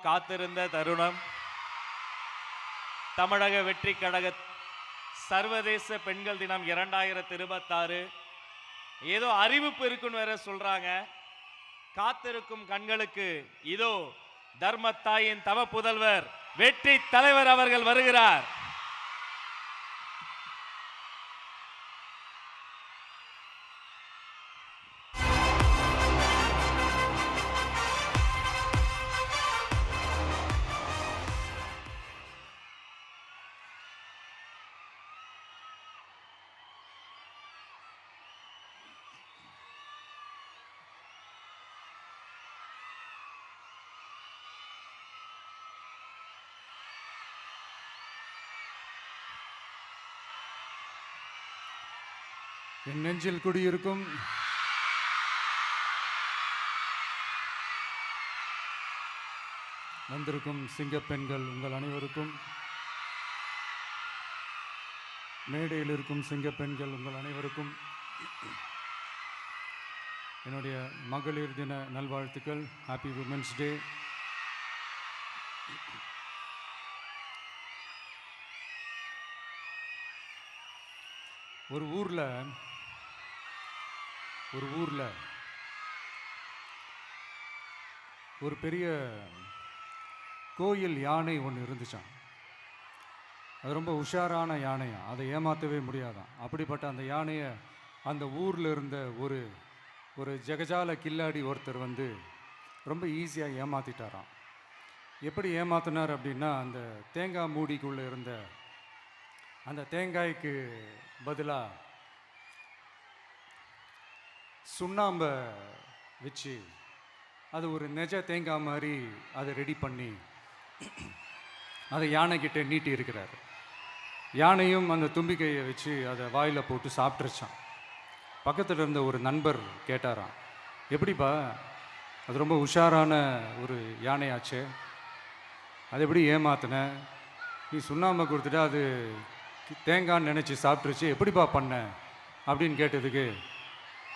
காத்திருந்த தருணம். தமிழக வெற்றி கழக சர்வதேச பெண்கள் தினம் 2026 ஏதோ அறிவிப்பு இருக்குன்னு வேற சொல்றாங்க. காத்திருக்கும் கண்களுக்கு இதோ தர்மத்தாயின் தவ புதல்வர் வெற்றி தலைவர் அவர்கள் வருகிறார். என் நெஞ்சில் குடியிருக்கும் வந்திருக்கும் சிங்கப்பெண்கள் உங்கள் அனைவருக்கும், மேடையில் இருக்கும் சிங்கப்பெண்கள் உங்கள் அனைவருக்கும் என்னுடைய மகளிர் தின நல்வாழ்த்துக்கள். Happy women's day. ஒரு ஊரில் ஒரு பெரிய கோயில் யானை ஒன்று இருந்துச்சான். அது ரொம்ப உஷாரான யானையா, அதை ஏமாற்றவே முடியாதான். அப்படிப்பட்ட அந்த யானையை அந்த ஊரில் இருந்த ஒரு ஜெகஜால கில்லாடி ஒருத்தர் வந்து ரொம்ப ஈஸியாக ஏமாற்றிட்டாராம். எப்படி ஏமாத்தினார் அப்படின்னா, அந்த தேங்காய் மூடிக்குள்ளே இருந்த அந்த தேங்காய்க்கு பதிலாக சுண்ணாம்பை வச்சு அது ஒரு நெஜ தேங்காய் மாதிரி அதை ரெடி பண்ணி அதை யானைக்கிட்ட நீட்டி இருக்கிறார். யானையும் அந்த தும்பிக்கையை வச்சு அதை வாயில் போட்டு சாப்பிட்ருச்சான். பக்கத்தில் இருந்த ஒரு நண்பர் கேட்டாராம், எப்படிப்பா, அது ரொம்ப உஷாரான ஒரு யானையாச்சே, அது எப்படி ஏமாத்தின? நீ சுண்ணாம்பை கொடுத்துட்டா அது தேங்காய்ன்னு நினச்சி சாப்பிட்ருச்சு, எப்படிப்பா பண்ண அப்படின்னு கேட்டதுக்கு,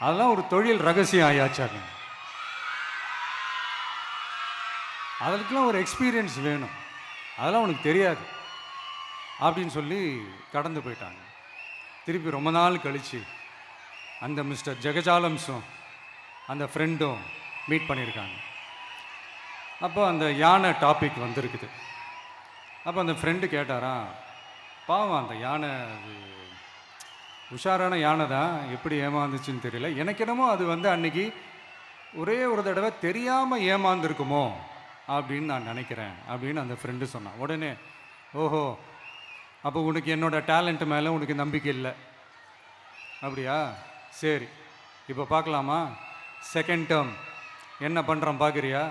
அதெல்லாம் ஒரு தொழில் ரகசியம் ஆயாச்சாங்க, அதுக்கெல்லாம் ஒரு எக்ஸ்பீரியன்ஸ் வேணும், அதெல்லாம் உனக்கு தெரியாது அப்படின்னு சொல்லி கடந்து போயிட்டாங்க. திருப்பி ரொம்ப நாள் கழித்து அந்த மிஸ்டர் ஜெகஜாலம்ஸும் அந்த ஃப்ரெண்டும் மீட் பண்ணியிருக்காங்க. அப்போ அந்த யானை டாபிக் வந்திருக்குது. அப்போ அந்த ஃப்ரெண்டு கேட்டாராம், பாவம் அந்த யானை அது உஷாரான யானை தான், எப்படி ஏமாந்துச்சுன்னு தெரியல, எனக்கு என்னமோ அது வந்து அன்னைக்கு ஒரே ஒரு தடவை தெரியாமல் ஏமாந்துருக்குமோ அப்படின்னு நான் நினைக்கிறேன் அப்படின்னு அந்த ஃப்ரெண்டு சொன்னான். உடனே, ஓஹோ, அப்போ உனக்கு என்னோட டேலண்ட் மேலே உனக்கு நம்பிக்கை இல்லை அப்படியா, சரி இப்போ பார்க்கலாமா, செகண்ட் டேர்ம் என்ன பண்ணுறான் பார்க்குறியா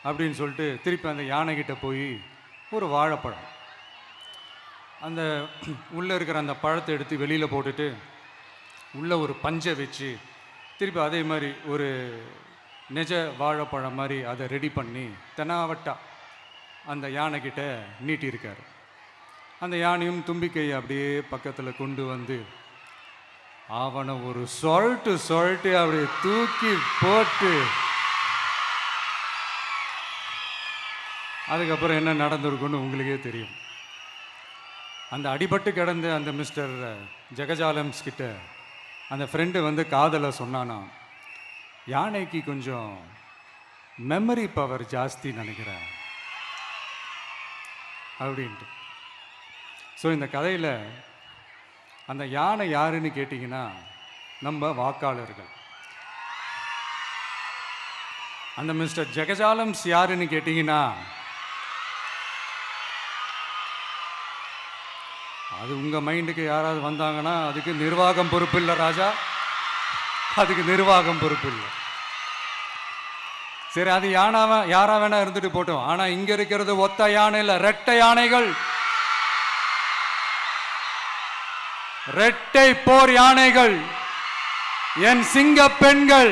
அப்படின்னு சொல்லிட்டு திருப்பி அந்த யானைக்கிட்ட போய் ஒரு வாழைப்பழம், அந்த உள்ளே இருக்கிற அந்த பழத்தை எடுத்து வெளியில் போட்டுட்டு உள்ளே ஒரு பஞ்சை வச்சு திருப்பி அதே மாதிரி ஒரு நெஜ வாழைப்பழம் மாதிரி அதை ரெடி பண்ணி தெனாவட்டா அந்த யானைக்கிட்ட நீட்டியிருக்காரு. அந்த யானையும் தும்பிக்கையை அப்படியே பக்கத்தில் கொண்டு வந்து அவனை ஒரு சொல்ட்டு அப்படியே தூக்கி போட்டு அதுக்கப்புறம் என்ன நடந்திருக்குன்னு உங்களுக்கே தெரியும். அந்த அடிபட்டு கிடந்த அந்த மிஸ்டர் ஜெகஜாலம்ஸ் கிட்ட அந்த ஃப்ரெண்டு வந்து காதலை சொன்னானா, யானைக்கு கொஞ்சம் மெமரி பவர் ஜாஸ்தி நினைக்கிறேன் அப்படின்ட்டு. ஸோ இந்த கதையில் அந்த யானை யாருன்னு கேட்டிங்கன்னா நம்ம வாக்காளர்கள். அந்த மிஸ்டர் ஜெகஜாலம்ஸ் யாருன்னு கேட்டிங்கன்னா அது உங்கள் மைண்டுக்கு யாராவது வந்தாங்கன்னா அதுக்கு நிர்வாகம் பொறுப்பு இல்லை ராஜா, அதுக்கு நிர்வாகம் பொறுப்பு இல்லை. சரி, அது யாரா வேணா இருந்துட்டு போட்டோம். ஆனால் இங்கே இருக்கிறது ஒத்த யானை இல்லை, ரெட்டை யானைகள், ரெட்டை போர் யானைகள், என் சிங்க பெண்கள்.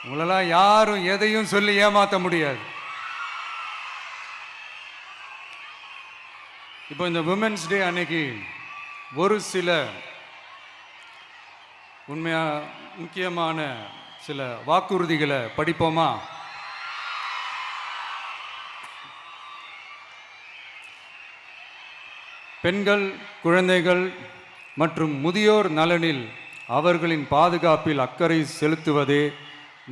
உங்களெல்லாம் யாரும் எதையும் சொல்லி ஏமாற்ற முடியாது. இப்போ இந்த விமென்ஸ் டே அன்னைக்கு ஒரு சில உண்மையாக முக்கியமான சில வாக்குறுதிகளை படிப்போமா? பெண்கள், குழந்தைகள் மற்றும் முதியோர் நலனில் அவர்களின் பாதுகாப்பில் அக்கறை செலுத்துவதே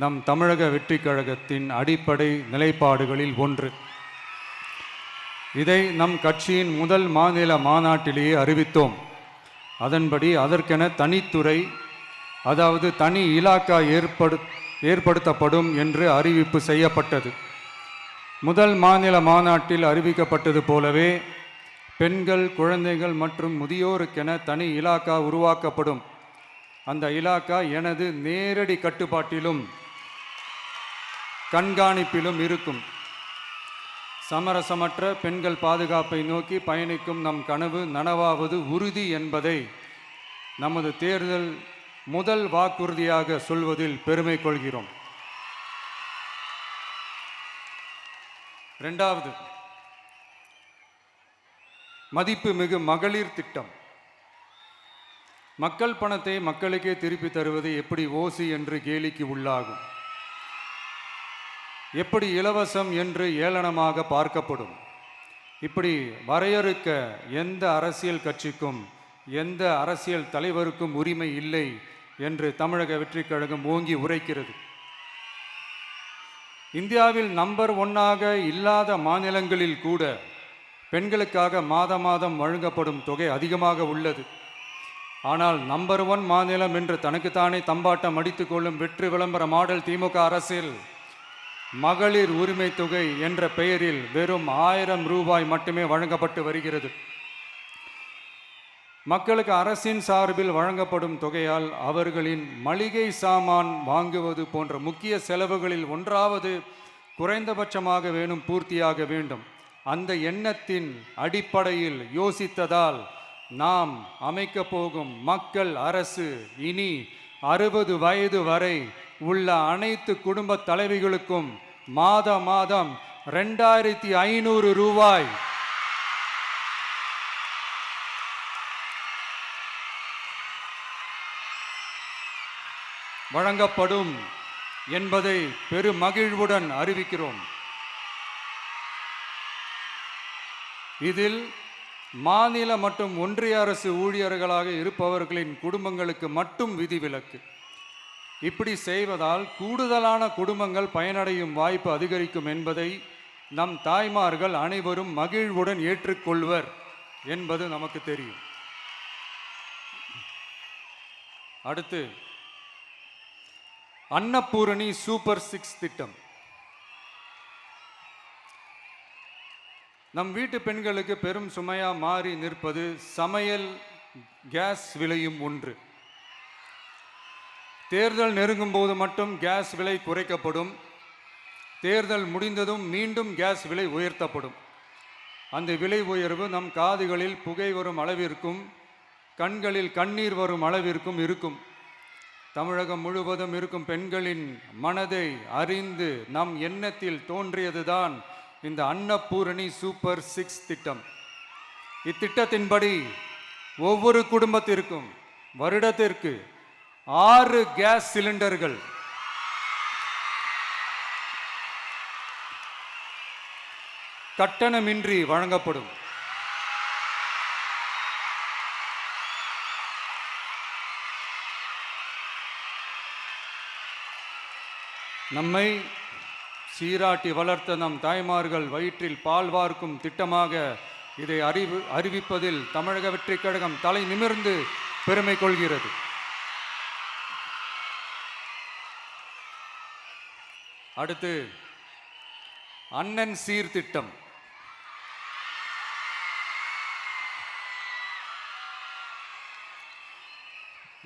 நம் தமிழக வெற்றிக் கழகத்தின் அடிப்படை நிலைப்பாடுகளில் ஒன்று. இதை நம் கட்சியின் முதல் மாநில மாநாட்டிலேயே அறிவித்தோம். அதன்படி அதற்கென தனித்துறை, அதாவது தனி இலாக்கா ஏற்படுத்தப்படும் என்று அறிவிப்பு செய்யப்பட்டது. முதல் மாநில மாநாட்டில் அறிவிக்கப்பட்டது போலவே பெண்கள், குழந்தைகள் மற்றும் முதியோருக்கென தனி இலாக்கா உருவாக்கப்படும். அந்த இலாக்கா எனது நேரடி கட்டுப்பாட்டிலும் கண்காணிப்பிலும் இருக்கும். சமரசமற்ற பெண்கள் பாதுகாப்பை நோக்கி பயணிக்கும் நம் கனவு நனவாவது உறுதி என்பதை நமது தேர்தல் முதல் வாக்குறுதியாக சொல்வதில் பெருமை கொள்கிறோம். இரண்டாவது, மதிப்புமிகு மகளிர் திட்டம். மக்கள் பணத்தை மக்களுக்கே திருப்பி தருவது எப்படி ஓசி என்று கேலிக்கு உள்ளாகும், எப்படி இலவசம் என்று ஏளனமாக பார்க்கப்படும். இப்படி வரையறுக்க எந்த அரசியல் கட்சிக்கும் எந்த அரசியல் தலைவருக்கும் உரிமை இல்லை என்று தமிழக வெற்றிக் கழகம் ஓங்கி உரைக்கிறது. இந்தியாவில் நம்பர் 1 இல்லாத மாநிலங்களில் கூட பெண்களுக்காக மாதம் வழங்கப்படும் தொகை அதிகமாக உள்ளது. ஆனால் நம்பர் 1 மாநிலம் என்று தனக்குத்தானே தம்பாட்டம் அடித்துக் கொள்ளும் வெற்றி விளம்பர மாடல் திமுக அரசில் மகளிர் உரிமை தொகை என்ற பெயரில் வெறும் 1000 ரூபாய் மட்டுமே வழங்கப்பட்டு வருகிறது. மக்களுக்கு அரசின் சார்பில் வழங்கப்படும் தொகையால் அவர்களின் மளிகை சாமான் வாங்குவது போன்ற முக்கிய செலவுகளில் ஒன்றாவது குறைந்தபட்சமாக பூர்த்தியாக வேண்டும். அந்த எண்ணத்தின் அடிப்படையில் யோசித்ததால் நாம் அமைக்க போகும் மக்கள் அரசு இனி 60 வயது வரை உள்ள அனைத்து குடும்ப தலைவிகளுக்கும் மாதம் 2500 ரூபாய் வழங்கப்படும் என்பதை பெருமகிழ்வுடன் அறிவிக்கிறோம். இதில் மாநில மற்றும் ஒன்றிய அரசு ஊழியர்களாக இருப்பவர்களின் குடும்பங்களுக்கு மட்டும் விதிவிலக்கு. இப்படி செய்வதால் கூடுதலான குடும்பங்கள் பயனடையும் வாய்ப்பு அதிகரிக்கும் என்பதை நம் தாய்மார்கள் அனைவரும் மகிழ்வுடன் ஏற்றுக்கொள்வர் என்பது நமக்கு தெரியும். அடுத்து, அன்னபூரணி சூப்பர் 6 திட்டம். நம் வீட்டு பெண்களுக்கு பெரும் சுமையா மாறி நிற்பது சமையல் கேஸ் விலையும் ஒன்று. தேர்தல் நெருங்கும் போது மட்டும் கேஸ் விலை குறைக்கப்படும். தேர்தல் முடிந்ததும் மீண்டும் கேஸ் விலை உயர்த்தப்படும். அந்த விலை உயர்வு நம் காதுகளில் புகை வரும் அளவிற்கும் கண்களில் கண்ணீர் வரும் அளவிற்கும் இருக்கும். தமிழகம் முழுவதும் இருக்கும் பெண்களின் மனதை அறிந்து நம் எண்ணத்தில் தோன்றியதுதான் இந்த அன்னபூரணி சூப்பர் 6 திட்டம். இத்திட்டத்தின்படி ஒவ்வொரு குடும்பத்திற்கும் வருடத்திற்கு 6 கேஸ் சிலிண்டர்கள் கட்டணமின்றி வழங்கப்படும். நம்மை சீராட்டி வளர்த்த நம் தாய்மார்கள் வயிற்றில் பால் வார்க்கும் திட்டமாக இதை அறிவிப்பதில் தமிழக வெற்றிக் கழகம் தலை நிமிர்ந்து பெருமை கொள்கிறது. அடுத்து, அண்ணன் சீர்திட்டம்.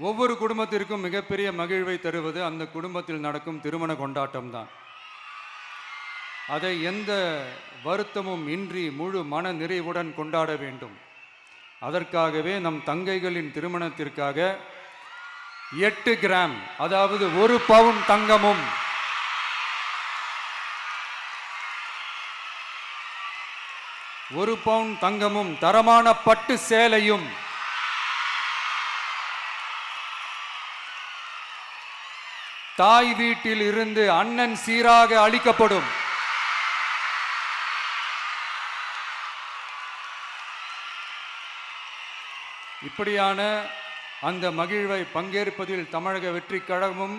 ஒவ்வொரு குடும்பத்திற்கும் மிகப்பெரிய மகிழ்வை தருவது அந்த குடும்பத்தில் நடக்கும் திருமண கொண்டாட்டம் தான். அதை எந்த வருத்தமும் இன்றி முழு மன நிறைவுடன் கொண்டாட வேண்டும். அதற்காகவே நம் தங்கைகளின் திருமணத்திற்காக 8 கிராம், அதாவது 1 பவுன் தங்கமும் 1 பவுன் தங்கமும் தரமான பட்டு சேலையும் தாய் வீட்டில் இருந்து அண்ணன் சீராக அளிக்கப்படும். இப்படியான அந்த மகிழ்வை பங்கேற்பதில் தமிழக வெற்றிக் கழகமும்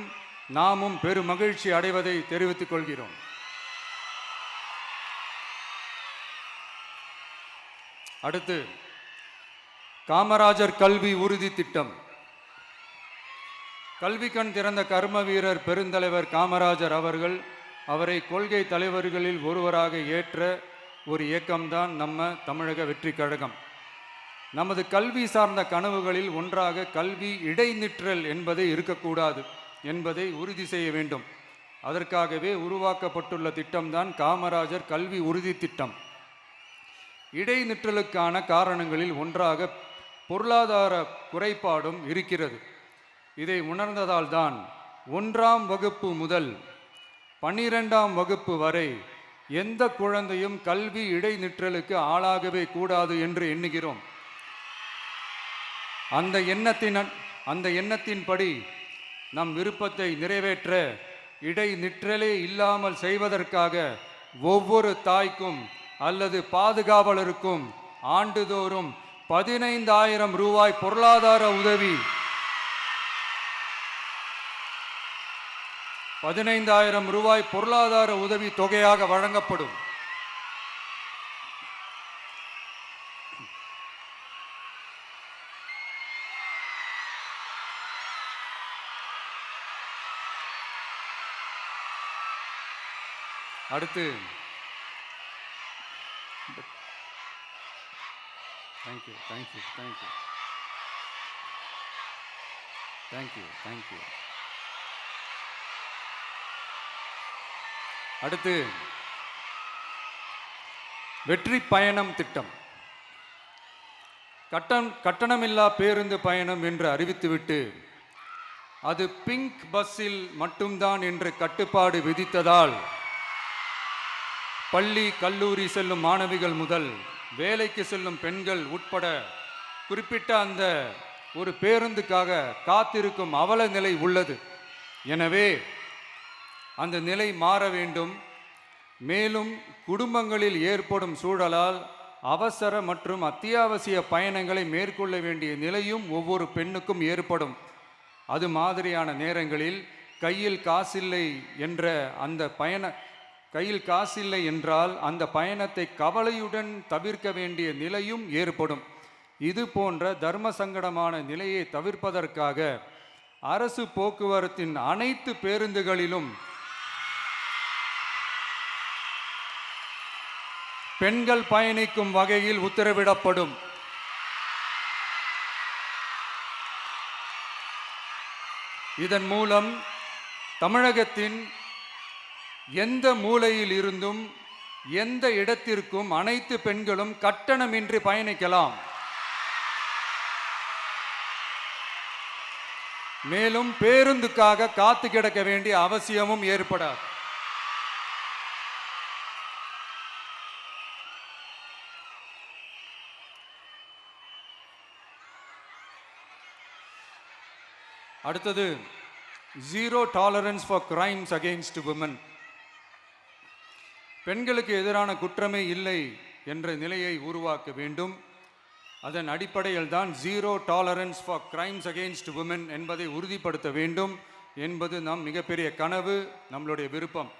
நாமும் பெரும் மகிழ்ச்சி அடைவதை தெரிவித்துக் கொள்கிறோம். அடுத்து காமராஜர் கல்வி உறுதி திட்டம். கல்வி கண் திறந்த கர்ம வீரர் பெருந்தலைவர் காமராஜர் அவரை கொள்கை தலைவர்களில் ஒருவராக ஏற்ற ஒரு இயக்கம்தான் நம்ம தமிழக வெற்றிக் கழகம். நமது கல்வி சார்ந்த கனவுகளில் ஒன்றாக கல்வி இடைநிற்றல் என்பதை இருக்கக்கூடாது என்பதை உறுதி செய்ய வேண்டும். அதற்காகவே உருவாக்கப்பட்டுள்ள திட்டம்தான் காமராஜர் கல்வி உறுதி திட்டம். இடைநிற்றலுக்கான காரணங்களில் ஒன்றாக பொருளாதார குறைபாடும் இருக்கிறது. இதை உணர்ந்ததால் தான் 1ஆம் வகுப்பு முதல் 12ஆம் வகுப்பு வரை எந்த குழந்தையும் கல்வி இடைநிற்றலுக்கு ஆளாகவே கூடாது என்று எண்ணுகிறோம். அந்த எண்ணத்தின்படி நம் விருப்பத்தை நிறைவேற்ற இடைநிற்றலே இல்லாமல் செய்வதற்காக ஒவ்வொரு தாய்க்கும் அல்லது பாதுகாவலருக்கும் ஆண்டுதோறும் 15,000 ரூபாய் பொருளாதார உதவி 15,000 ரூபாய் பொருளாதார உதவி தொகையாக வழங்கப்படும். அடுத்து தேங்க்யூ. அடுத்து வெற்றி பயணம் திட்டம். கட்டணமில்லா பேருந்து பயணம் என்று அறிவித்துவிட்டு அது பிங்க் பஸ்ஸில் மட்டும்தான் என்று கட்டுப்பாடு விதித்ததால் பள்ளி கல்லூரி செல்லும் மாணவிகள் முதல் வேலைக்கு செல்லும் பெண்கள் உட்பட குறிப்பிட்ட அந்த ஒரு பேருந்துக்காக காத்திருக்கும் அவல நிலை உள்ளது. எனவே அந்த நிலை மாற வேண்டும். மேலும் குடும்பங்களில் ஏற்படும் சூழலால் அவசர மற்றும் அத்தியாவசிய பயணங்களை மேற்கொள்ள வேண்டிய நிலையும் ஒவ்வொரு பெண்ணுக்கும் ஏற்படும். அது மாதிரியான நேரங்களில் கையில் காசில்லை என்றால் அந்த பயணத்தை கவலையுடன் தவிர்க்க வேண்டிய நிலையும் ஏற்படும். இது போன்ற தர்ம சங்கடமான நிலையை தவிர்ப்பதற்காக அரசு போக்குவரத்தின் அனைத்து பேருந்துகளிலும் பெண்கள் பயணிக்கும் வகையில் உத்தரவிடப்படும். இதன் மூலம் தமிழகத்தின் எந்த மூலையில் இருந்தும் எந்த இடத்திற்கும் அனைத்து பெண்களும் கட்டணமின்றி பயணிக்கலாம். மேலும் பேருந்துக்காக காத்து கிடக்க வேண்டிய அவசியமும் ஏற்படாது. அடுத்தது zero tolerance for crimes against women. பெண்களுக்கு எதிரான குற்றமே இல்லை என்ற நிலையை உருவாக்க வேண்டும். அதன் அடிப்படையில் தான் zero tolerance for crimes against women என்பதை உறுதிப்படுத்த வேண்டும் என்பது நம் மிகப்பெரிய கனவு, நம்மளுடைய விருப்பம்.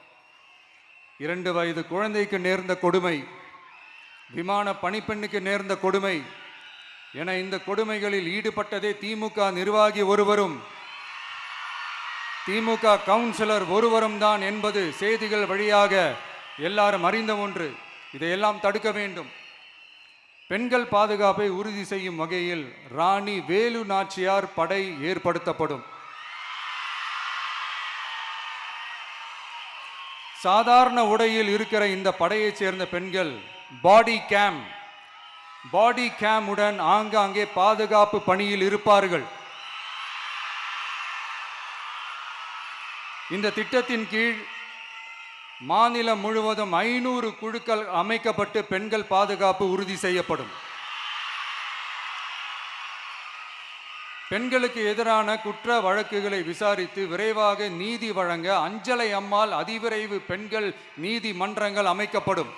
2 வயது குழந்தைக்கு நேர்ந்த கொடுமை, விமான பணிப்பெண்ணுக்கு நேர்ந்த கொடுமை என இந்த கொடுமைகளில் ஈடுபட்டதே திமுக நிர்வாகி ஒருவரும் திமுக கவுன்சிலர் ஒருவரும் தான் என்பது செய்திகள் வழியாக எல்லாரும் அறிந்த ஒன்று. இதையெல்லாம் தடுக்க வேண்டும். பெண்கள் பாதுகாப்பை உறுதி செய்யும் வகையில் ராணி வேலு நாச்சியார் படை ஏற்படுத்தப்படும். சாதாரண உடையில் இருக்கிற இந்த படையைச் சேர்ந்த பெண்கள் பாடி கேம் உடன் ஆங்காங்கே பாதுகாப்பு பணியில் இருப்பார்கள். இந்த திட்டத்தின் கீழ் மாநிலம் முழுவதும் 500 குழுக்கள் அமைக்கப்பட்டு பெண்கள் பாதுகாப்பு உறுதி செய்யப்படும். பெண்களுக்கு எதிரான குற்ற வழக்குகளை விசாரித்து விரைவாக நீதி வழங்க அஞ்சலை அம்மாள் அதிவிரைவு பெண்கள் நீதிமன்றங்கள் அமைக்கப்படும்.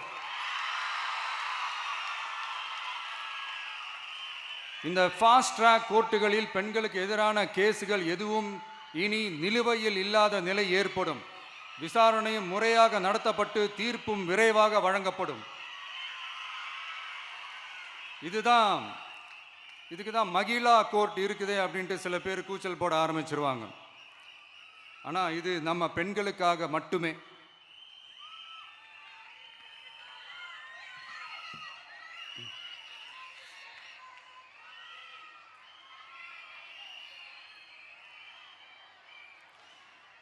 இந்த ஃபாஸ்ட் ட்ராக் கோர்ட்டுகளில் பெண்களுக்கு எதிரான கேஸுகள் எதுவும் இனி நிலுவையில் இல்லாத நிலை ஏற்படும். விசாரணையும் முறையாக நடத்தப்பட்டு தீர்ப்பும் விரைவாக வழங்கப்படும். இதுக்கு தான் மகிழா கோர்ட் இருக்குதே அப்படின்ட்டு சில பேர் கூச்சல் போட ஆரம்பிச்சிருவாங்க. ஆனால் இது நம்ம பெண்களுக்காக மட்டுமே.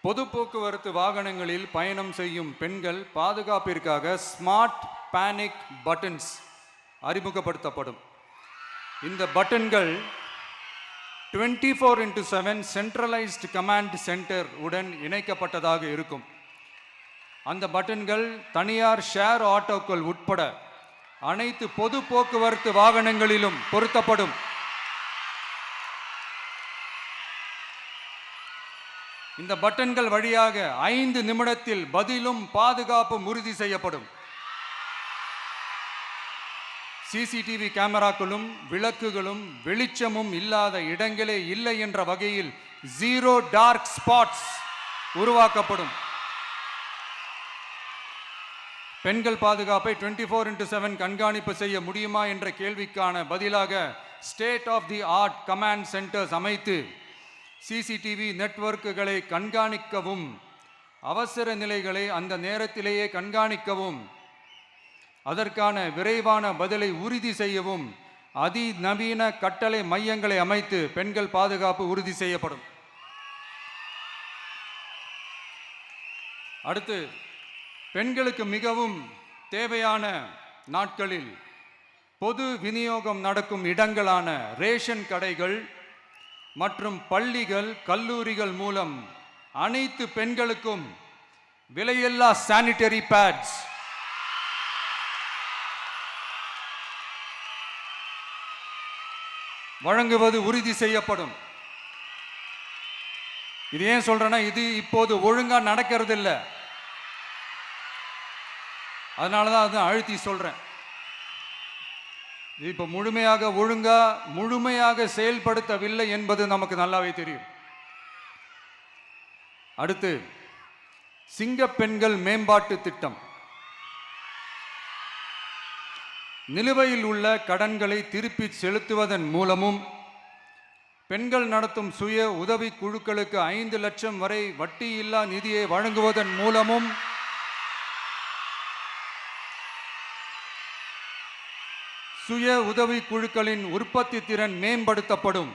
பொது போக்குவரத்து வாகனங்களில் பயணம் செய்யும் பெண்கள் பாதுகாப்பிற்காக ஸ்மார்ட் பேனிக் பட்டன்ஸ் அறிமுகப்படுத்தப்படும். இந்த பட்டன்கள் 24/7 சென்ட்ரலைஸ்டு கமாண்ட் சென்டர் உடன் இணைக்கப்பட்டதாக இருக்கும். அந்த பட்டன்கள் தனியார் ஷேர் ஆட்டோக்கள் உட்பட அனைத்து பொது போக்குவரத்து வாகனங்களிலும் பொருத்தப்படும். இந்த பட்டன்கள் வழியாக 5 நிமிடத்தில் பதிலும் பாதுகாப்பும் உறுதி செய்யப்படும். சிசிடிவி கேமராக்களும் விளக்குகளும் வெளிச்சமும் இல்லாத இடங்களே இல்லை என்ற வகையில் 0 டார்க் ஸ்பாட்ஸ் உருவாக்கப்படும். பெண்கள் பாதுகாப்பை 24/7 கண்காணிப்பு செய்ய முடியுமா என்ற கேள்விக்கான பதிலாக state of the art command centers அமைத்து சிசிடிவி நெட்வொர்க்குகளை கண்காணிக்கவும் அவசர நிலைகளை அந்த நேரத்திலேயே கண்காணிக்கவும் அதற்கான விரைவான பதிலை உறுதி செய்யவும் அதிநவீன கட்டளை மையங்களை அமைத்து பெண்கள் பாதுகாப்பு உறுதி செய்யப்படும். அடுத்து, பெண்களுக்கு மிகவும் தேவையான நாட்களில் பொது விநியோகம் நடக்கும் இடங்களான ரேஷன் கடைகள் மற்றும் பள்ளிகள் கல்லூரிகள் மூலம் அனைத்து பெண்களுக்கும் விலையில்லா சானிட்டரி பேட்ஸ் வழங்குவது உறுதி செய்யப்படும். இது ஏன் சொல்றேன்னா, இது இப்போது ஒழுங்கா நடக்கிறது இல்லை. அதனாலதான் அதை அழுத்தி சொல்றேன். இது இப்போ முழுமையாக செயல்படுத்தவில்லை என்பது நமக்கு நல்லாவே தெரியும். அடுத்து, சிங்கப்பெண்கள் மேம்பாட்டு திட்டம். நிலுவையில் உள்ள கடன்களை திருப்பி செலுத்துவதன் மூலமும் பெண்கள் நடத்தும் சுய உதவி குழுக்களுக்கு 5 லட்சம் வரை வட்டியில்லா நிதியை வழங்குவதன் மூலமும் சுய உதவி குழுக்களின் உற்பத்தி திறன் மேம்படுத்தப்படும்.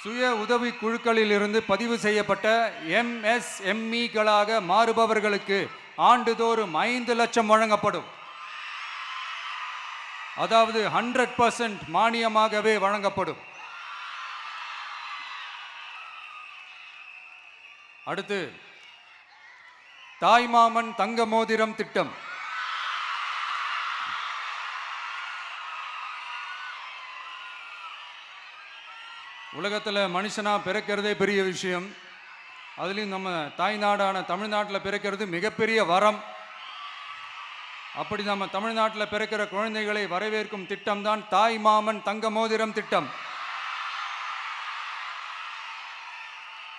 சுய உதவி குழுக்களில் இருந்து பதிவு செய்யப்பட்ட MSMEகளாக மாறுபவர்களுக்கு ஆண்டுதோறும் 5 லட்சம் வழங்கப்படும். அதாவது 100% மானியமாகவே வழங்கப்படும். அடுத்து, தாய்மாமன் தங்க மோதிரம் திட்டம். உலகத்தில் மனுஷனா பிறக்கிறதே பெரிய விஷயம். அதுலேயும் நம்ம தாய்நாடான தமிழ்நாட்டில் பிறக்கிறது மிகப்பெரிய வரம். அப்படி நம்ம தமிழ்நாட்டில் பிறக்கிற குழந்தைகளை வரவேற்கும் திட்டம் தான் தாய் மாமன் தங்க மோதிரம் திட்டம்.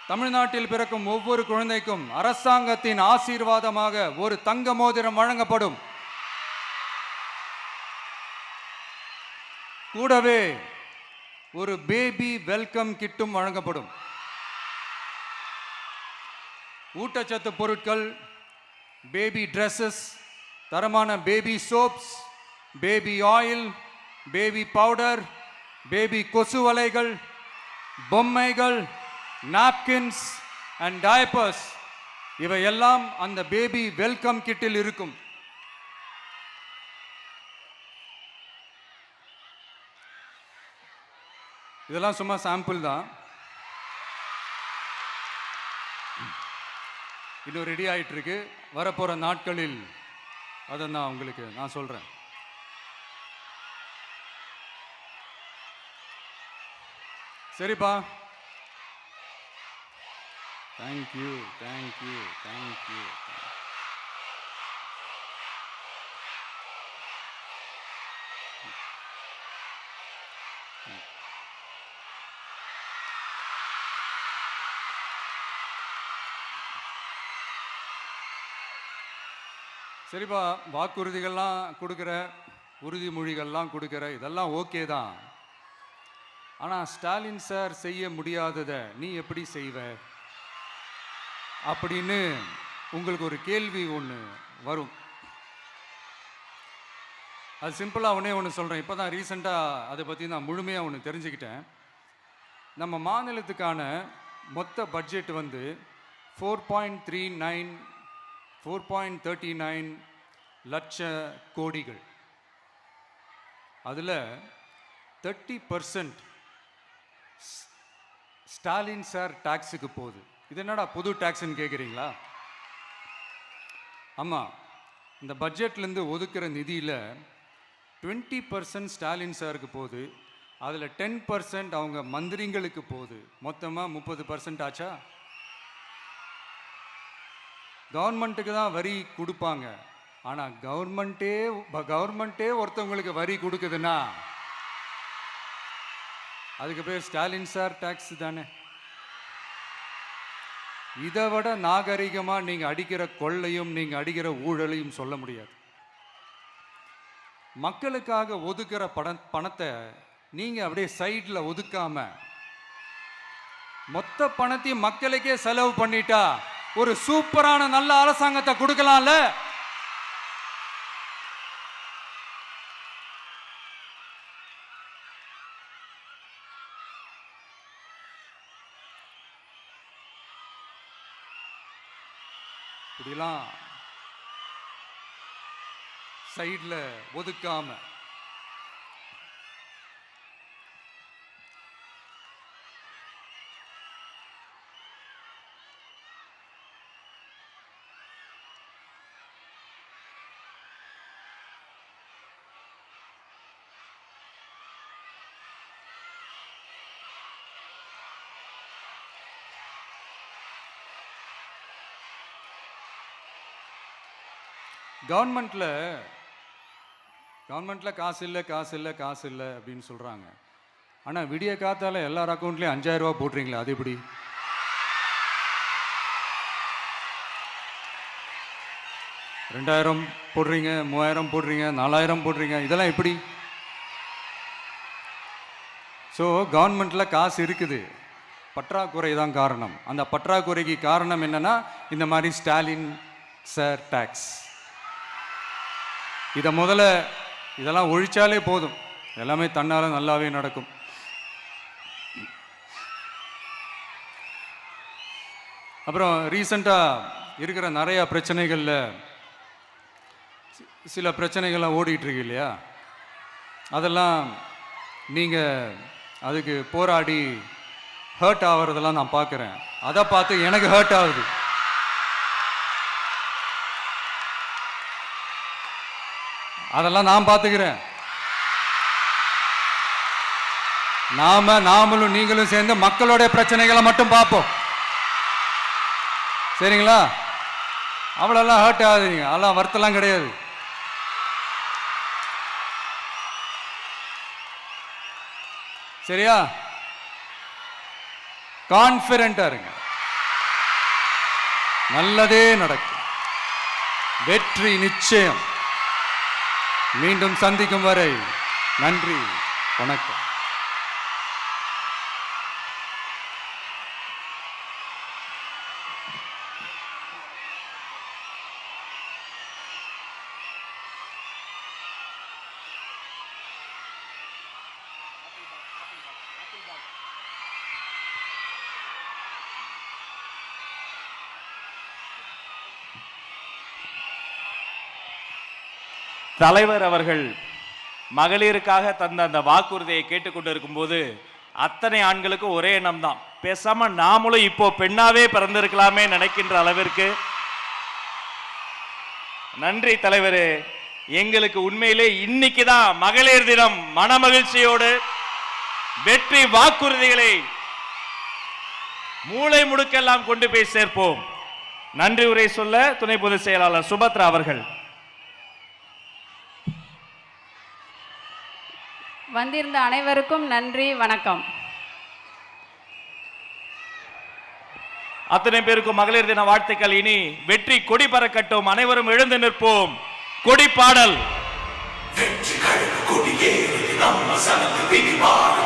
தமிழ்நாட்டில் பிறக்கும் ஒவ்வொரு குழந்தைக்கும் அரசாங்கத்தின் ஆசீர்வாதமாக ஒரு தங்க மோதிரம் வழங்கப்படும். கூடவே ஒரு பேபி வெல்கம் கிட்டும் வழங்கப்படும். ஊட்டச்சத்து பொருட்கள், பேபி ட்ரெஸ்ஸஸ், தரமான baby soaps, baby oil, baby powder, baby கொசு வலைகள், பொம்மைகள், நாப்கின்ஸ் அண்ட் டயப்பர்ஸ் இவையெல்லாம் அந்த பேபி வெல்கம் கிட்டில் இருக்கும். இதெல்லாம் சும்மா சாம்பிள் தான். இன்னும் ரெடி ஆயிட்டு இருக்கு. வரப்போற நாட்களில் அதை நான் சொல்றேன். சரிப்பா. Thank you thank you thank you. சரிப்பா, வாக்குறுதிகள்லாம் கொடுக்குற, உறுதிமொழிகள்லாம் கொடுக்குற, இதெல்லாம் ஓகே தான். ஆனால் ஸ்டாலின் சார் செய்ய முடியாததை நீ எப்படி செய்வ அப்படின்னு உங்களுக்கு ஒரு கேள்வி ஒன்று வரும். அது சிம்பிளாக ஒன்று சொல்கிறேன். இப்போ தான் ரீசெண்டாக அதை பற்றி நான் முழுமையாக ஒன்று தெரிஞ்சுக்கிட்டேன். நம்ம மாநிலத்துக்கான மொத்த பட்ஜெட் வந்து 4.39 லட்ச கோடிகள். அதில் 30% ஸ்டாலின் சார் டாக்ஸுக்கு போகுது. இது என்னடா புது டாக்ஸ்ன்னு கேட்குறீங்களா? ஆமாம், இந்த பட்ஜெட்லேருந்து ஒதுக்குற நிதியில் 20% ஸ்டாலின் சாருக்கு போகுது. அதில் 10% அவங்க மந்திரிங்களுக்கு போகுது. மொத்தமாக 30% ஆச்சா? கவர்மெண்ட்டுக்கு தான் வரி கொடுப்பாங்க. ஆனால் கவர்மெண்ட்டே ஒருத்தவங்களுக்கு வரி கொடுக்குதுன்னா அதுக்கு பேர் ஸ்டாலின் சார் டாக்ஸ் தானே. இதை விட நாகரிகமாக நீங்கள் அடிக்கிற கொள்ளையும் நீங்கள் அடிக்கிற ஊழலையும் சொல்ல முடியாது. மக்களுக்காக ஒதுக்குற பணத்தை நீங்கள் அப்படியே சைடில் ஒதுக்காம மொத்த பணத்தையும் மக்களுக்கே செலவு பண்ணிட்டா ஒரு சூப்பரான நல்ல அரசாங்கத்தை கொடுக்கலாம்ல. இப்படிலாம் சைடில் ஒதுக்காம கவர்மெண்ட்டில் காசு இல்லை அப்படின்னு சொல்கிறாங்க. ஆனால் விடிய காத்தால எல்லார் அக்கௌண்ட்லேயும் 5000 ரூபா போட்டுறீங்களா? அது எப்படி? $2000 போடுறீங்க, 3000 போடுறீங்க, 4000 போடுறீங்க, இதெல்லாம் எப்படி? ஸோ கவர்மெண்ட்டில் காசு இருக்குது, பற்றாக்குறை தான் காரணம். அந்த பற்றாக்குறைக்கு காரணம் என்னன்னா இந்த மாதிரி ஸ்டாலின் சார் டாக்ஸ். இதை முதல்ல இதெல்லாம் ஒழிச்சாலே போதும், எல்லாமே தன்னால நல்லாவே நடக்கும். அப்புறம் ரீசண்டாக இருக்கிற நிறைய பிரச்சனைகளில் சில பிரச்சனைகள்லாம் ஓடிட்டு இருக்கு இல்லையா? அதெல்லாம் நீங்கள் அதுக்கு போராடி ஹர்ட் ஆகிறதெல்லாம் நான் பார்க்குறேன். அதை பார்த்து எனக்கு ஹர்ட் ஆகுது. அதெல்லாம் நான் பார்த்துக்கிறேன். நாமளும் நீங்களும் சேர்ந்து மக்களுடைய பிரச்சனைகளை மட்டும் பார்ப்போம், சரிங்களா? அவ்வளோலாம் ஹர்ட் ஆகுதுங்க, அதெல்லாம் வருத்தலாம் கிடையாது. சரியா? கான்ஃபிடென்ட்டா இருங்க, நல்லதே நடக்கும், வெற்றி நிச்சயம். மீண்டும் சந்திக்கும் வரை நன்றி, வணக்கம். தலைவர் அவர்கள் மகளிருக்காக தந்த அந்த வாக்குறுதியை கேட்டுக்கொண்டிருக்கும் போது அத்தனை ஆண்களுக்கும் ஒரே எண்ணம் தான், பேசாம நாமளும் இப்போ பெண்ணாவே பிறந்திருக்கலாமே நினைக்கின்ற அளவிற்கு. நன்றி தலைவரே, எங்களுக்கு உண்மையிலே இன்னைக்கு தான் மகளிர் தினம். மனமகிழ்ச்சியோடு வெற்றி வாக்குறுதிகளை மூளை முடுக்கெல்லாம் கொண்டு போய் சேர்ப்போம். நன்றி உரை சொல்ல துணை பொதுச் செயலாளர் சுபத்ரா அவர்கள். வந்திருந்த அனைவருக்கும் நன்றி, வணக்கம். அத்தனை பேருக்கும் மகளிர் தின வாழ்த்துக்கள். இனி வெற்றி கொடி பறக்கட்டும். அனைவரும் எழுந்து நிற்போம். கொடி பாடல். வெற்றி கழக கொடியே நம்ம சனத்து விரிவான